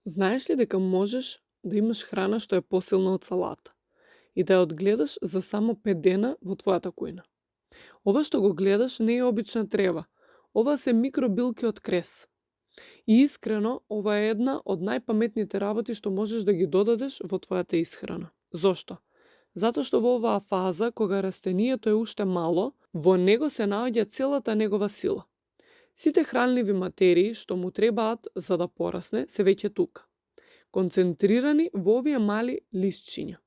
Знаеш ли дека можеш да имаш храна што е посилна од салата и да ја одгледаш за само 5 дена во твојата кујна? Ова што го гледаш не е обична трева. Ова се микробилки од крес. И искрено, ова е една од најпаметните работи што можеш да ги додадеш во твојата исхрана. Зошто? Затоа што во оваа фаза, кога растението е уште мало, во него се наоѓа целата негова сила. Сите хранливи материи што му требаат за да порасне се веќе тука, концентрирани во овие мали листчиња.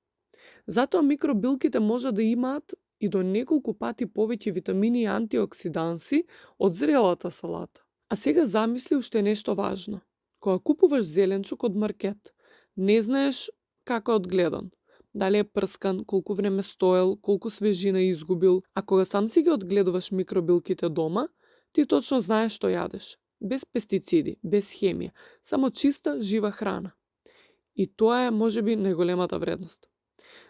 Затоа микробилките може да имаат и до неколку пати повеќе витамини и антиоксиданси од зрелата салата. А сега замисли уште нешто важно. Кога купуваш зеленчук од маркет, не знаеш како е одгледан, дали е прскан, колку време стоел, колку свежина изгубил, а кога сам си ги одгледуваш микробилките дома, ти точно знаеш што јадеш. Без пестициди, без хемија, само чиста, жива храна. И тоа е можеби најголемата вредност.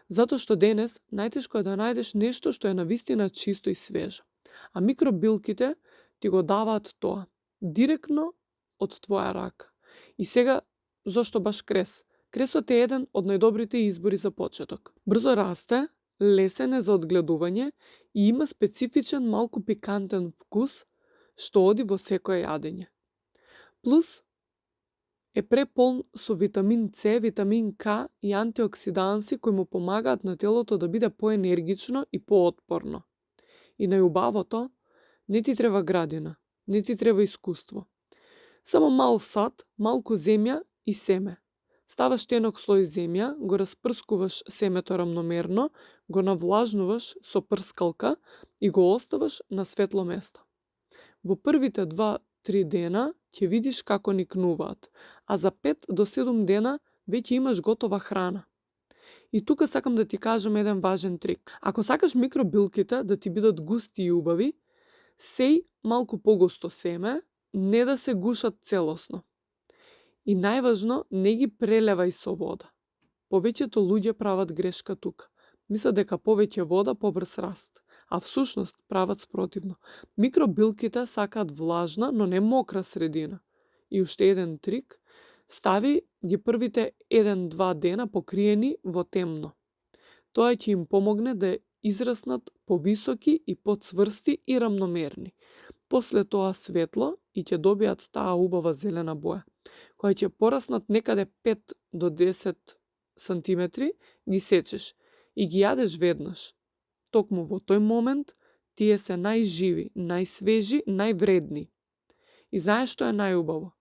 Затоа што денес најтешко е да најдеш нешто што е навистина чисто и свежо. А микробилките ти го даваат тоа, директно од твоја рака. И сега, зошто баш крес? Кресот е еден од најдобрите избори за почеток. Брзо расте, лесен е за одгледување и има специфичен, малку пикантен вкус, што оди во секое јадење. Плюс е преполн со витамин С, витамин К и антиоксиданси кои му помагаат на телото да биде поенергично и поотпорно. И најубавото, не ти треба градина, не ти треба искуство. Само мал сад, малку земја и семе. Ставаш тенок слој земја, го распрскуваш семето рамномерно, го навлажнуваш со прскалка и го оставаш на светло место. Во првите 2-3 дена ќе видиш како никнуваат, а за 5 до 7 дена веќе имаш готова храна. И тука сакам да ти кажам еден важен трик. Ако сакаш микробилките да ти бидат густи и убави, сеј малку погусто семе, не да се гушат целосно. И најважно, не ги прелевај со вода. Повеќето луѓе прават грешка тука. Мислат дека повеќе вода побрз раст, а всушност прават спротивно. Микробилките сакаат влажна, но не мокра средина. И уште еден трик, стави ги првите 1-2 дена покриени во темно. Тоа ќе им помогне да израснат повисоки и поцврсти и рамномерни. После тоа светло и ќе добијат таа убава зелена боја. Кога ќе пораснат некаде 5 до 10 сантиметри, ги сечеш и ги јадеш веднаш. Токму во тој момент, тие се најживи, најсвежи, највредни. И знаеш што е најубаво?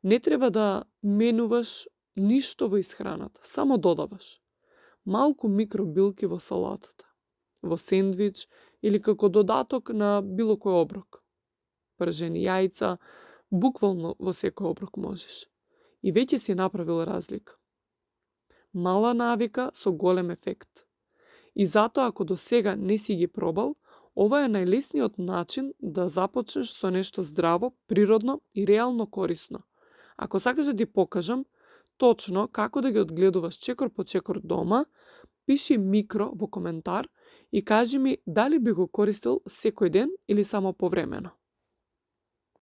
Не треба да менуваш ништо во исхраната, само додаваш. Малку микробилки во салатата, во сендвич или како додаток на било кој оброк. Пржени јајца, буквално во секој оброк можеш. И веќе си направил разлика. Мала навика со голем ефект. И затоа ако до сега не си ги пробал, ова е најлесниот начин да започнеш со нешто здраво, природно и реално корисно. Ако сакаш да ти покажам точно како да ги одгледуваш чекор по чекор дома, пиши микро во коментар и кажи ми дали би го користил секој ден или само повремено.